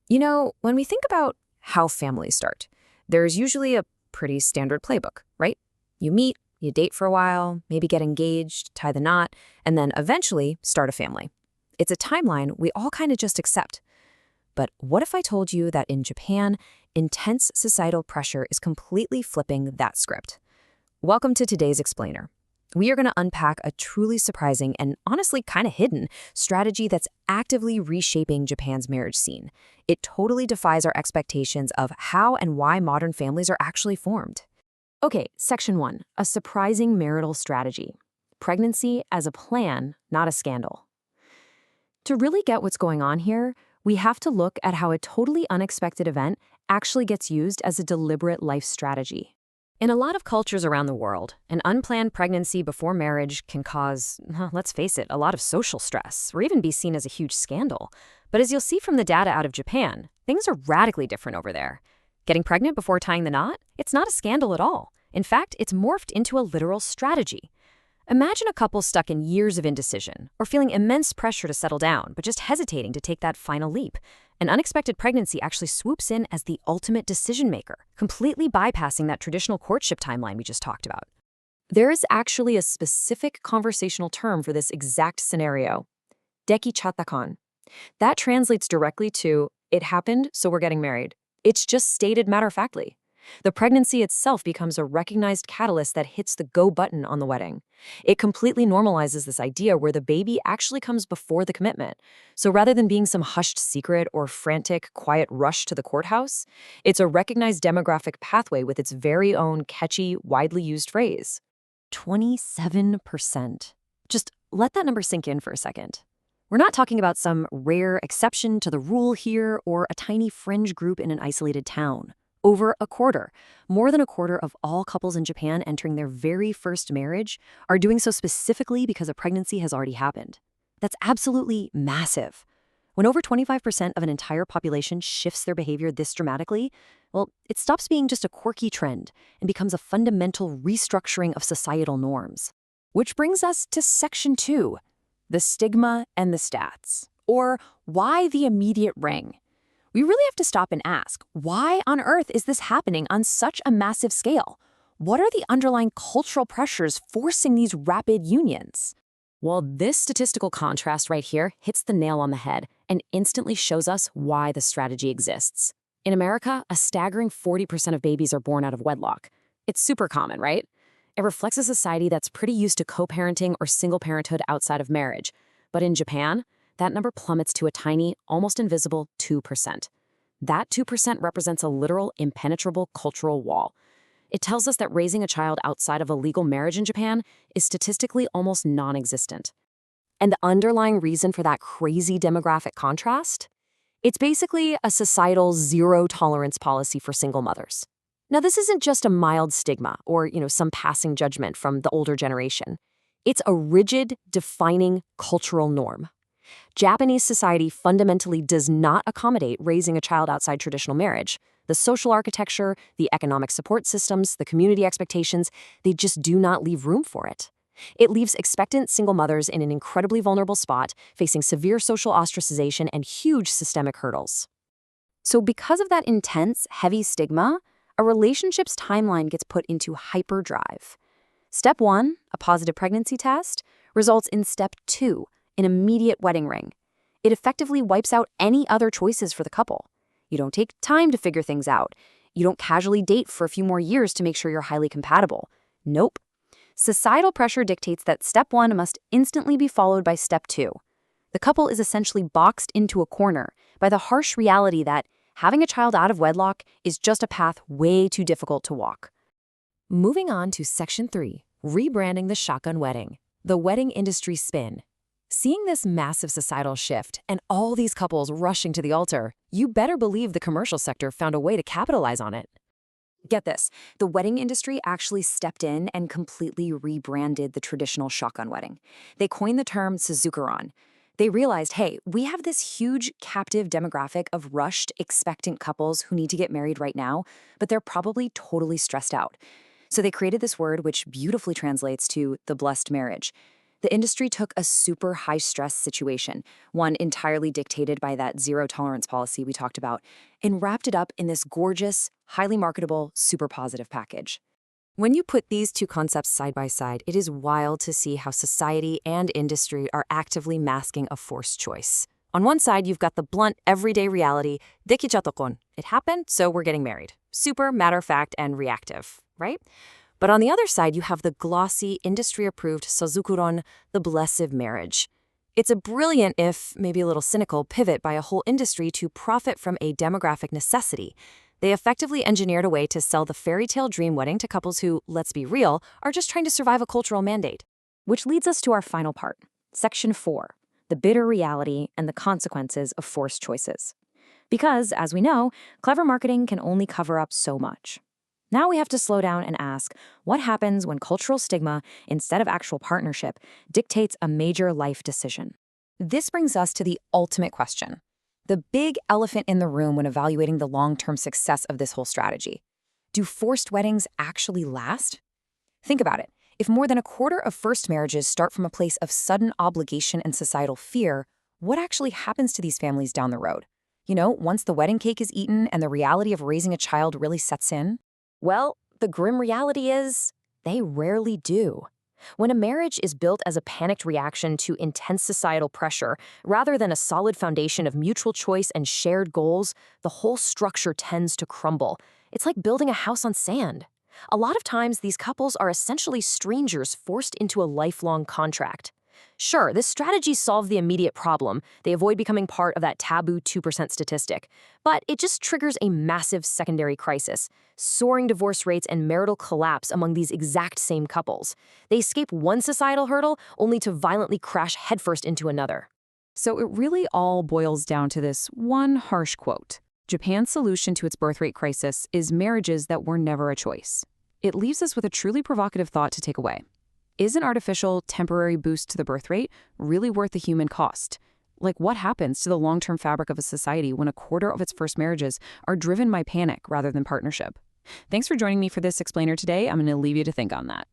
When we think about how families start, there's usually a pretty standard playbook, right? You meet, you date for a while, maybe get engaged, tie the knot, and then eventually start a family. It's a timeline we all kind of just accept. But what if I told you that in Japan, intense societal pressure is completely flipping that script? Welcome to today's Explainer. We are going to unpack a truly surprising and honestly kind of hidden strategy that's actively reshaping Japan's marriage scene. It totally defies our expectations of how and why modern families are actually formed. Okay, Section 1, a surprising marital strategy. Pregnancy as a plan, not a scandal. To really get what's going on here, we have to look at how a totally unexpected event actually gets used as a deliberate life strategy. In a lot of cultures around the world, an unplanned pregnancy before marriage can cause, let's face it, a lot of social stress, or even be seen as a huge scandal. But as you'll see from the data out of Japan, things are radically different over there. Getting pregnant before tying the knot? It's not a scandal at all. In fact, it's morphed into a literal strategy. Imagine a couple stuck in years of indecision, or feeling immense pressure to settle down, but just hesitating to take that final leap. An unexpected pregnancy actually swoops in as the ultimate decision maker, completely bypassing that traditional courtship timeline we just talked about. There is actually a specific conversational term for this exact scenario, deki chatakon. That translates directly to, it happened, so we're getting married. It's just stated matter-of-factly. The pregnancy itself becomes a recognized catalyst that hits the go button on the wedding. It completely normalizes this idea where the baby actually comes before the commitment. So rather than being some hushed secret or frantic, quiet rush to the courthouse, it's a recognized demographic pathway with its very own catchy, widely used phrase. 27%. Just let that number sink in for a second. We're not talking about some rare exception to the rule here or a tiny fringe group in an isolated town. Over a quarter, more than a quarter of all couples in Japan entering their very first marriage are doing so specifically because a pregnancy has already happened. That's absolutely massive. When over 25% of an entire population shifts their behavior this dramatically, well, it stops being just a quirky trend and becomes a fundamental restructuring of societal norms. Which brings us to Section 2, the stigma and the stats, or why the immediate ring. We really have to stop and ask, why on earth is this happening on such a massive scale? What are the underlying cultural pressures forcing these rapid unions? Well, this statistical contrast right here hits the nail on the head and instantly shows us why the strategy exists. In America, a staggering 40% of babies are born out of wedlock. It's super common, right? It reflects a society that's pretty used to co-parenting or single parenthood outside of marriage. But in Japan, that number plummets to a tiny, almost invisible 2%. That 2% represents a literal, impenetrable cultural wall. It tells us that raising a child outside of a legal marriage in Japan is statistically almost non-existent. And the underlying reason for that crazy demographic contrast? It's basically a societal zero-tolerance policy for single mothers. Now, this isn't just a mild stigma or, some passing judgment from the older generation. It's a rigid, defining cultural norm. Japanese society fundamentally does not accommodate raising a child outside traditional marriage. The social architecture, the economic support systems, the community expectations, they just do not leave room for it. It leaves expectant single mothers in an incredibly vulnerable spot, facing severe social ostracization and huge systemic hurdles. So because of that intense, heavy stigma, a relationship's timeline gets put into hyperdrive. Step 1, a positive pregnancy test, results in Step 2, an immediate wedding ring. It effectively wipes out any other choices for the couple. You don't take time to figure things out. You don't casually date for a few more years to make sure you're highly compatible. Nope. Societal pressure dictates that Step 1 must instantly be followed by Step 2. The couple is essentially boxed into a corner by the harsh reality that having a child out of wedlock is just a path way too difficult to walk. Moving on to Section 3, rebranding the shotgun wedding, the wedding industry spin. Seeing this massive societal shift and all these couples rushing to the altar, you better believe the commercial sector found a way to capitalize on it. Get this, the wedding industry actually stepped in and completely rebranded the traditional shotgun wedding. They coined the term Suzukaran. They realized, hey, we have this huge captive demographic of rushed, expectant couples who need to get married right now, but they're probably totally stressed out. So they created this word which beautifully translates to the blessed marriage. The industry took a super high-stress situation, one entirely dictated by that zero-tolerance policy we talked about, and wrapped it up in this gorgeous, highly marketable, super positive package. When you put these two concepts side by side, it is wild to see how society and industry are actively masking a forced choice. On one side, you've got the blunt, everyday reality, "Dekichatokon." It happened, so we're getting married. Super matter-of-fact and reactive, right? But on the other side, you have the glossy, industry-approved sozukuron, the blessed marriage. It's a brilliant, if maybe a little cynical, pivot by a whole industry to profit from a demographic necessity. They effectively engineered a way to sell the fairy tale dream wedding to couples who, let's be real, are just trying to survive a cultural mandate. Which leads us to our final part, Section 4, the bitter reality and the consequences of forced choices. Because, as we know, clever marketing can only cover up so much. Now we have to slow down and ask, what happens when cultural stigma, instead of actual partnership, dictates a major life decision? This brings us to the ultimate question, the big elephant in the room when evaluating the long-term success of this whole strategy. Do forced weddings actually last? Think about it. If more than a quarter of first marriages start from a place of sudden obligation and societal fear, what actually happens to these families down the road? Once the wedding cake is eaten and the reality of raising a child really sets in? Well, the grim reality is, they rarely do. When a marriage is built as a panicked reaction to intense societal pressure, rather than a solid foundation of mutual choice and shared goals, the whole structure tends to crumble. It's like building a house on sand. A lot of times, these couples are essentially strangers forced into a lifelong contract. Sure, this strategy solved the immediate problem. They avoid becoming part of that taboo 2% statistic. But it just triggers a massive secondary crisis, soaring divorce rates and marital collapse among these exact same couples. They escape one societal hurdle only to violently crash headfirst into another. So it really all boils down to this one harsh quote. Japan's solution to its birth rate crisis is marriages that were never a choice. It leaves us with a truly provocative thought to take away. Is an artificial, temporary boost to the birth rate really worth the human cost? Like, what happens to the long-term fabric of a society when a quarter of its first marriages are driven by panic rather than partnership? Thanks for joining me for this explainer today. I'm going to leave you to think on that.